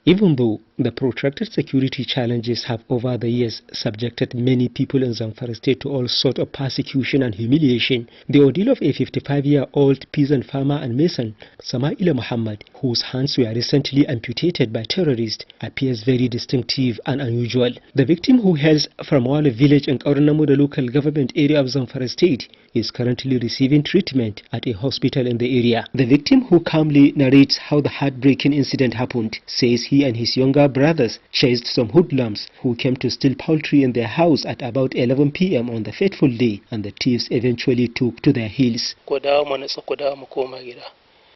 Even though the protracted security challenges have over the years subjected many people in Zamfara state to all sorts of persecution and humiliation, the ordeal of a 55-year-old peasant farmer and mason, Samaila Muhammad, whose hands were recently amputated by terrorists, appears very distinctive and unusual. The victim, who hails from Wale village in Kauranamu, the local government area of Zamfara state, is currently receiving treatment at a hospital in the area. The victim, who calmly narrates how the heartbreaking incident happened, says he and his younger brothers chased some hoodlums who came to steal poultry in their house at about 11 p.m. on the fateful day, and the thieves eventually took to their heels.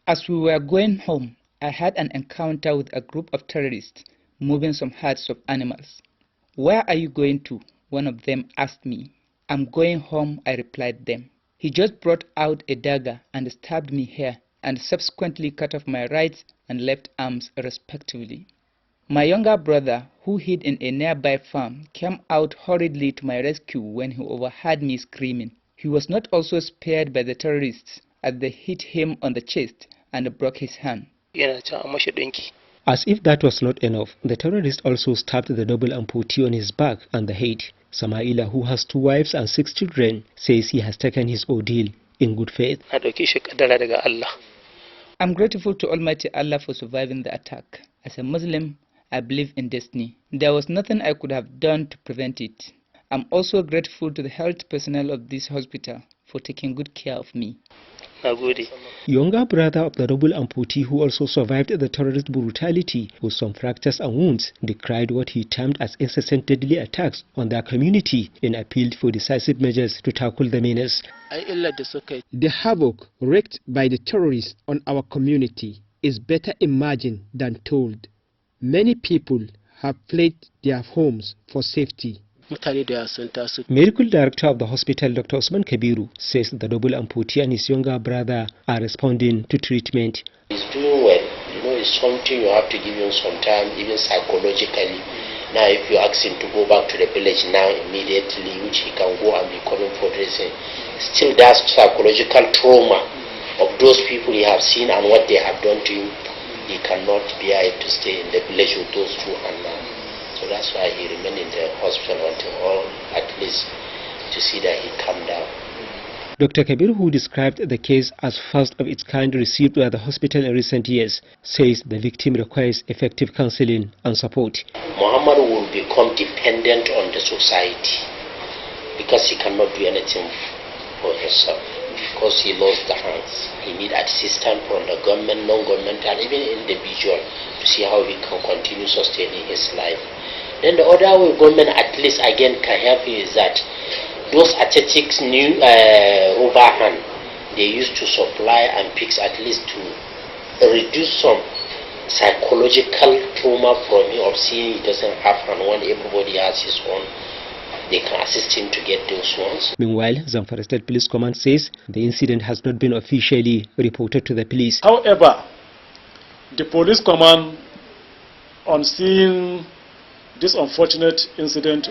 As we were going home, I had an encounter with a group of terrorists moving some herds of animals. "Where are you going to?" one of them asked me. "I'm going home," I replied them. He just brought out a dagger and stabbed me here, and subsequently cut off my right and left arms respectively. My younger brother, who hid in a nearby farm, came out hurriedly to my rescue when he overheard me screaming. He was not also spared by the terrorists, as they hit him on the chest and broke his hand. As if that was not enough, the terrorist also stabbed the double amputee on his back and the head. Samaila, who has 2 wives and 6 children, says he has taken his ordeal in good faith. I'm grateful to Almighty Allah for surviving the attack. As a Muslim, I believe in destiny. There was nothing I could have done to prevent it. I'm also grateful to the health personnel of this hospital for taking good care of me. Younger brother of the double amputee, who also survived the terrorist brutality with some fractures and wounds, decried what he termed as incessant deadly attacks on their community and appealed for decisive measures to tackle the menace. The havoc wreaked by the terrorists on our community is better imagined than told. Many people have fled their homes for safety. Medical director of the hospital, Dr. Osman Kabiru, says the double amputee and his younger brother are responding to treatment. He's doing well. It's something you have to give him some time, even psychologically. Now, if you ask him to go back to the village now immediately, which he can go and be coming for dressing, still that psychological trauma of those people he have seen and what they have done to him, he cannot bear it to stay in the village with those two and now. So that's why he remained in the hospital until at least to see that he calmed down. Dr. Kabir, who described the case as first of its kind received by the hospital in recent years, says the victim requires effective counseling and support. Muhammad will become dependent on the society because he cannot do anything for himself, because he lost the hands. He needs assistance from the government, non-governmental, even individual, to see how he can continue sustaining his life. Then the other way government at least again can help you is that those aesthetics new rubber hand they used to supply and fix at least to reduce some psychological trauma from him of seeing he doesn't have hand when everybody has his own. They can assist him to get those ones. Meanwhile, Zamfara State Police Command says the incident has not been officially reported to the police. However, the police command, on seeing this unfortunate incident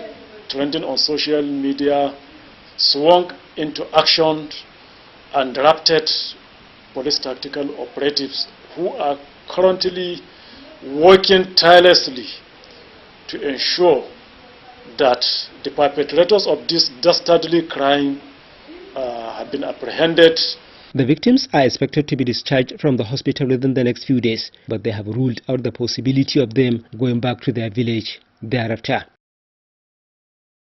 trending on social media, swung into action and drafted police tactical operatives who are currently working tirelessly to ensure that the perpetrators of this dastardly crime have been apprehended. The victims are expected to be discharged from the hospital within the next few days, but they have ruled out the possibility of them going back to their village thereafter.